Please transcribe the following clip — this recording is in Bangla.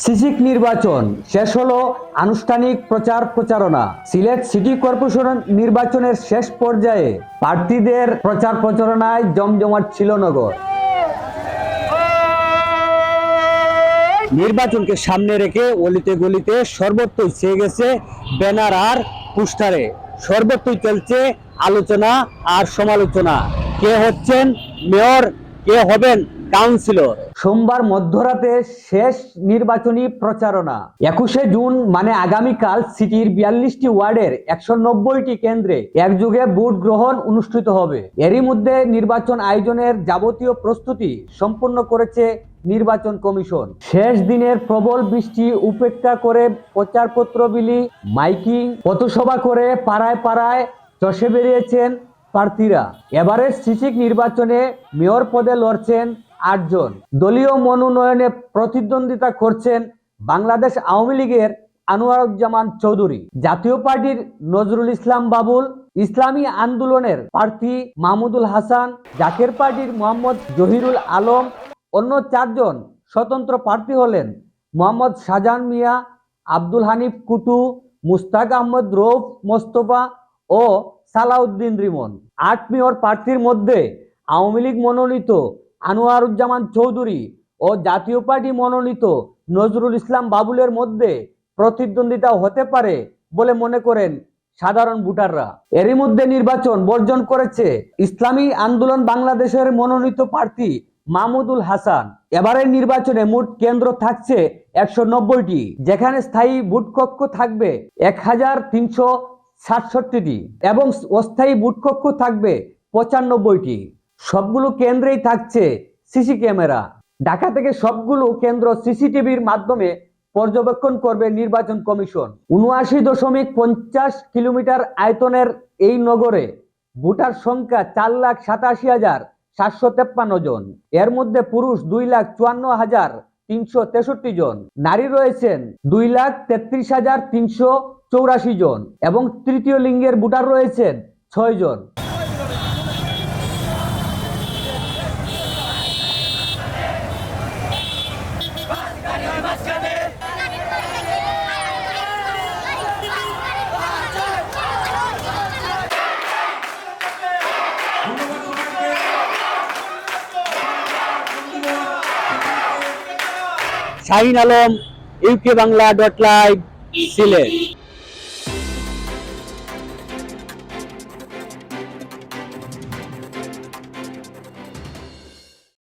সিসিক নির্বাচন শেষ হলো আনুষ্ঠানিক প্রচার প্রচারণা। সিলেট সিটি কর্পোরেশন নির্বাচনের শেষ পর্যায়ে প্রার্থীদের প্রচার প্রচারণায় জমজমাট ছিল নগর। নির্বাচনকে সামনে রেখে অলিতে গলিতে সর্বত্রই ছেয়ে গেছে ব্যানার আর পোস্টারে। সর্বত্রই চলছে আলোচনা আর সমালোচনা। কে হচ্ছেন মেয়র, কে হবেন কাউন্সিলর। সোমবার মধ্যরাতে শেষ নির্বাচনী প্রচারণা। 21শে জুন মানে আগামীকাল সিটির 42টি ওয়ার্ডের 190টি কেন্দ্রে একযোগে ভোট গ্রহণ অনুষ্ঠিত হবে। এরই মধ্যে নির্বাচন আয়োজনের যাবতীয় প্রস্তুতি সম্পন্ন করেছে নির্বাচন কমিশন। শেষ দিনের প্রবল বৃষ্টি উপেক্ষা করে প্রচারপত্র বিলি, মাইকিং, পথসভা করে পাড়ায় পাড়ায় চষে বেরিয়েছেন প্রার্থীরা। এবারের সিসিক নির্বাচনে মেয়র পদে লড়ছেন 8 জন। দলীয় মনোনয়নে প্রতিদ্বন্দ্বিতা করছেন বাংলাদেশ আওয়ামী লীগের আনোয়ারুজ্জামান চৌধুরী, জাতীয় পার্টির নজরুল ইসলাম বাবুল, ইসলামী আন্দোলনের প্রার্থী মাহমুদুল হাসান, জাকের পার্টির মোহাম্মদ জহিরুল আলম। অন্য 4 জন স্বতন্ত্র প্রার্থী হলেন মোহাম্মদ শাহজাহান মিয়া, আব্দুল হানিফ কুটু, মুস্তাক আহমদ রৌফ মোস্তফা ও সালাউদ্দিন রিমন। 8 মেয়র প্রার্থীর মধ্যে আওয়ামী লীগ মনোনীত আনোয়ারুজ্জামান চৌধুরী ও জাতীয় পার্টি মনোনীত নজরুল ইসলাম বাবুলের মধ্যে প্রতিদ্বন্দ্বিতা হতে পারে বলে মনে করেন সাধারণ ভোটাররা। এরই মধ্যে নির্বাচন বর্জন করেছে ইসলামী আন্দোলন বাংলাদেশের মনোনীত প্রার্থী মাহমুদুল হাসান। এবারের নির্বাচনে মোট কেন্দ্র থাকছে 190টি, যেখানে স্থায়ী ভোট কক্ষ থাকবে 1367টি এবং অস্থায়ী ভোট কক্ষ থাকবে 95টি। সবগুলো কেন্দ্রেই থাকছে সিসি ক্যামেরা। ঢাকা থেকে সবগুলো কেন্দ্র সিসিটিভির মাধ্যমে পর্যবেক্ষণ করবে নির্বাচন কমিশন। 79.50 কিলোমিটার আয়তনের এই নগরে ভোটার সংখ্যা 4,87,753 জন। এর মধ্যে পুরুষ 2,54,363 জন, নারী রয়েছেন 2,33,384 জন এবং তৃতীয় লিঙ্গের ভোটার রয়েছেন 6 জন। Shahin Alam, UK Bangla.live, Sylhet.